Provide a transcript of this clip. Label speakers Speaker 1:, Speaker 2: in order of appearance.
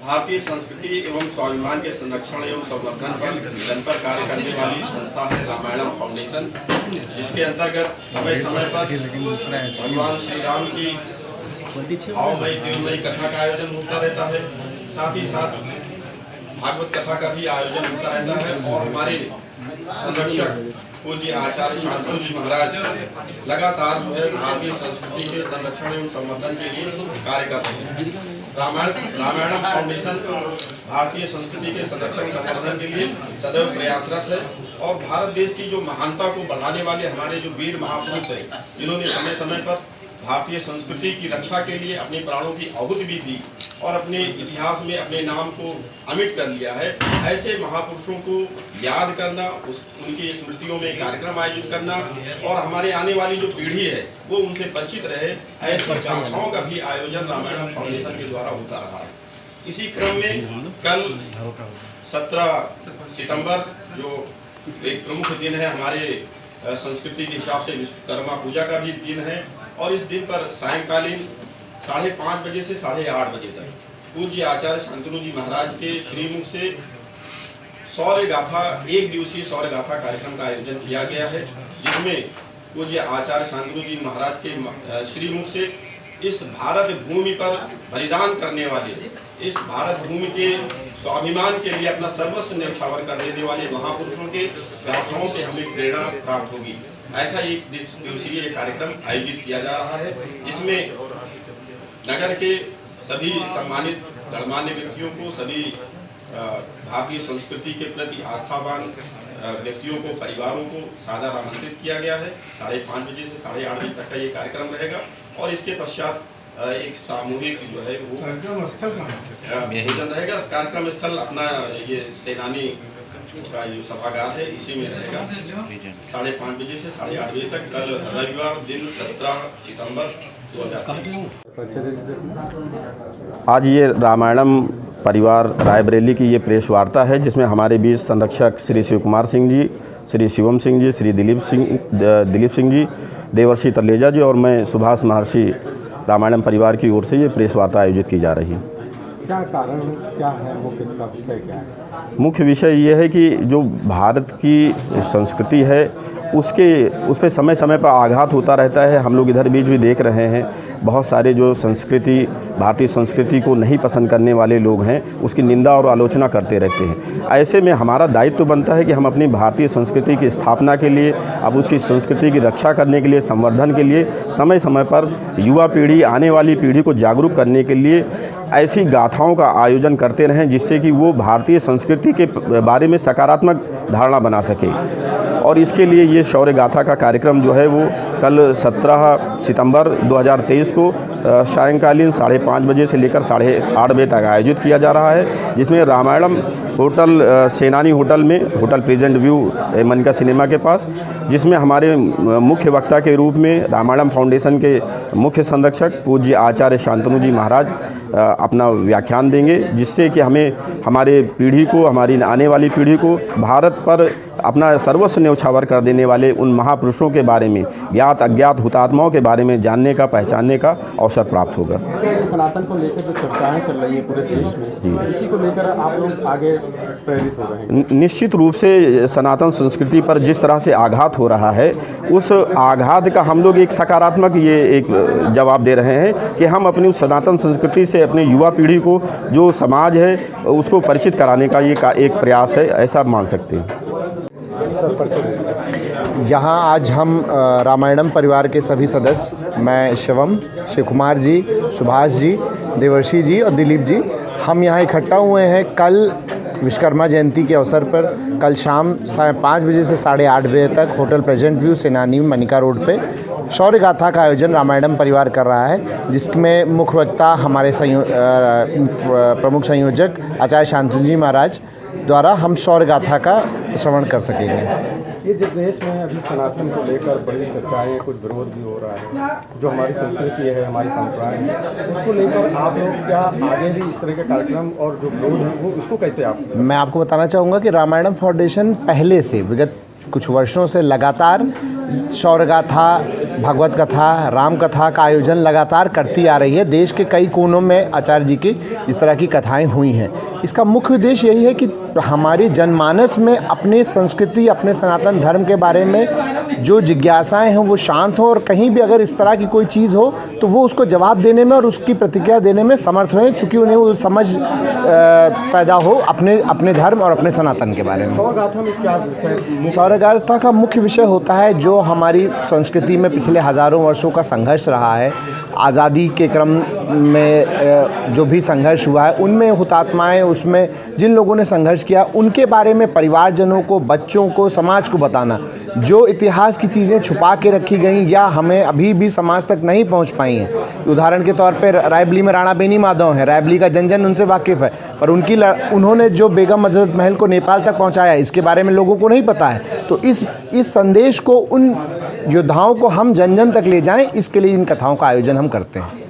Speaker 1: भारतीय संस्कृति एवं स्वाभिमान के संरक्षण एवं संवर्धन पर निरंतर कार्य करने वाली संस्था है रामायणम फाउंडेशन, जिसके अंतर्गत समय समय पर भगवान श्री राम की भावमयी देवमयी कथा का आयोजन होता रहता है। साथ ही साथ भागवत कथा का भी आयोजन होता रहता है और हमारे संरक्षक पूज्य आचार्य शांतनु जी महाराज लगातार जो है भारतीय संस्कृति के संरक्षण एवं संवर्धन के लिए कार्य कर रहे हैं। रामायणम फाउंडेशन भारतीय संस्कृति के संरक्षण संवर्धन के लिए सदैव प्रयासरत है और भारत देश की जो महानता को बढ़ाने वाले हमारे जो वीर महापुरुष हैं, जिन्होंने समय समय पर भारतीय संस्कृति की रक्षा के लिए अपने प्राणों की आहुति भी दी और अपने इतिहास में अपने नाम को अमिट कर लिया है, ऐसे महापुरुषों को याद करना, उनकी स्मृतियों में कार्यक्रम आयोजित करना और हमारे आने वाली जो पीढ़ी है वो उनसे परिचित रहे, ऐसी गाथाओं का भी आयोजन रामायणम फाउंडेशन के द्वारा होता रहा है। इसी क्रम में कल 17 सितंबर जो एक प्रमुख दिन है हमारे संस्कृति के हिसाब से विश्वकर्मा पूजा का भी दिन है और इस दिन पर सायंकालीन 5:30 बजे से 8:30 बजे तक पूज्य आचार्य शांतनु जी महाराज के श्रीमुख से शौर्य गाथा, एक दिवसीय शौर्य गाथा कार्यक्रम का आयोजन किया गया है, जिसमें पूज्य आचार्य शांतनु जी महाराज के श्रीमुख से इस भारत भूमि पर बलिदान करने वाले, इस भारत भूमि के स्वाभिमान के लिए अपना सर्वस्व न्यौछावर कर देने वाले महापुरुषों के गाथाओं से हमें प्रेरणा प्राप्त होगी। ऐसा एक दिवसीय कार्यक्रम आयोजित किया जा रहा है, जिसमें नगर के सभी सम्मानित गणमान्य व्यक्तियों को, सभी भारतीय संस्कृति के प्रति आस्थावान व्यक्तियों को, परिवारों को सादर आमंत्रित किया गया है। 5:30 बजे से 8:30 बजे तक का ये कार्यक्रम रहेगा और इसके पश्चात एक सामूहिक जो है वो कार्यक्रम स्थल भोजन रहेगा। कार्यक्रम स्थल अपना ये सेनानी का जो सभागार है इसी में रहेगा। 5:30 बजे से 8:30 बजे तक कल रविवार दिन 17 सितंबर 2023।
Speaker 2: आज ये रामायणम परिवार रायबरेली की ये प्रेस वार्ता है, जिसमें हमारे बीच संरक्षक श्री शिव कुमार सिंह जी, श्री शिवम सिंह जी, श्री दिलीप सिंह जी, देवर्षि तलेजा जी और मैं सुभाष महर्षि रामायणम परिवार की ओर से ये प्रेस वार्ता आयोजित की जा रही है।
Speaker 3: क्या कारण क्या है, मुख्य इसका विषय क्या है?
Speaker 2: मुख्य विषय ये है कि जो भारत की संस्कृति है उस पर समय समय पर आघात होता रहता है। हम लोग इधर बीच भी देख रहे हैं, बहुत सारे जो भारतीय संस्कृति को नहीं पसंद करने वाले लोग हैं उसकी निंदा और आलोचना करते रहते हैं। ऐसे में हमारा दायित्व तो बनता है कि हम अपनी भारतीय संस्कृति की स्थापना के लिए, अब उसकी संस्कृति की रक्षा करने के लिए, संवर्धन के लिए समय समय पर युवा पीढ़ी, आने वाली पीढ़ी को जागरूक करने के लिए ऐसी गाथाओं का आयोजन करते रहें, जिससे कि वो भारतीय संस्कृति के बारे में सकारात्मक धारणा बना सके। और इसके लिए ये शौर्य गाथा का कार्यक्रम जो है वो कल 17 सितंबर 2023 को सायंकालीन 5:30 बजे से लेकर 8:30 बजे तक आयोजित किया जा रहा है, जिसमें रामायणम होटल, सेनानी होटल में, hotel present view Manika cinema के पास, जिसमें हमारे मुख्य वक्ता के रूप में रामायणम फाउंडेशन के मुख्य संरक्षक पूज्य आचार्य शांतनु जी महाराज अपना व्याख्यान देंगे, जिससे कि हमारे पीढ़ी को, हमारी आने वाली पीढ़ी को भारत पर अपना सर्वस्व न्यौछावर कर देने वाले उन महापुरुषों के बारे में, ज्ञात अज्ञात हुतात्माओं के बारे में जानने का, पहचानने का अवसर प्राप्त होगा।
Speaker 3: सनातन को लेकर जो चर्चाएं चल रही है पूरे देश में, इसी को लेकर आप लोग आगे प्रेरित हो रहे हैं?
Speaker 2: निश्चित रूप से सनातन संस्कृति पर जिस तरह से आघात हो रहा है, उस आघात का हम लोग एक सकारात्मक ये एक जवाब दे रहे हैं कि हम अपनी उस सनातन संस्कृति से अपने युवा पीढ़ी को, जो समाज है, उसको परिचित कराने का ये एक प्रयास है, ऐसा मान सकते हैं।
Speaker 4: यहाँ आज हम रामायणम परिवार के सभी सदस्य, मैं शिवम, शिव कुमार जी, सुभाष जी, देवर्षि जी और दिलीप जी, हम यहाँ इकट्ठा हुए हैं कल विश्वकर्मा जयंती के अवसर पर। कल शाम 5 बजे से 8:30 बजे तक होटल प्रेजेंट व्यू सेनानी मनिका रोड पे शौर्य गाथा का आयोजन रामायणम परिवार कर रहा है, जिसमें मुख्य वक्ता हमारे प्रमुख संयोजक आचार्य शांतनु जी महाराज द्वारा हम शौर्य गाथा का श्रवण कर सकेंगे।
Speaker 3: ये जिस देश में अभी सनातन को लेकर बड़ी चर्चाएं, कुछ विरोध भी हो रहा है, जो हमारी संस्कृति है, हमारी परंपराएं हैं, उसको लेकर आप लोग क्या आगे भी इस तरह के कार्यक्रम और जो विरोध है वो उसको कैसे आप?
Speaker 4: मैं आपको बताना चाहूँगा कि रामायणम फाउंडेशन पहले से विगत कुछ वर्षों से लगातार शौर्य गाथा भगवत कथा, राम कथा का आयोजन लगातार करती आ रही है। देश के कई कोनों में आचार्य जी की इस तरह की कथाएं हुई हैं। इसका मुख्य उद्देश्य यही है कि हमारी जनमानस में अपनी संस्कृति, अपने सनातन धर्म के बारे में जो जिज्ञासाएं हैं वो शांत हो, और कहीं भी अगर इस तरह की कोई चीज़ हो तो वो उसको जवाब देने में और उसकी प्रतिक्रिया देने में समर्थ हों, चूँकि उन्हें वो समझ पैदा हो अपने धर्म और अपने सनातन के बारे में।
Speaker 3: सौरगाथा में क्या विषय?
Speaker 4: सौरगाथा का मुख्य विषय होता है जो हमारी संस्कृति में पिछले हज़ारों वर्षों का संघर्ष रहा है। आज़ादी के क्रम में जो भी संघर्ष हुआ है उनमें हुतात्माएं, उसमें जिन लोगों ने संघर्ष किया उनके बारे में परिवारजनों को, बच्चों को, समाज को बताना। जो इतिहास की चीज़ें छुपा के रखी गई या हमें अभी भी समाज तक नहीं पहुंच पाई हैं। उदाहरण के तौर पर रायबली में राणा बेनी माधव हैं, रायबली का जन जन उनसे वाकिफ़ है, पर उन्होंने जो बेगम हजरत महल को नेपाल तक पहुंचाया इसके बारे में लोगों को नहीं पता है। तो इस संदेश को, उन योद्धाओं को हम जन जन तक ले जाएं, इसके लिए इन कथाओं का आयोजन हम करते हैं।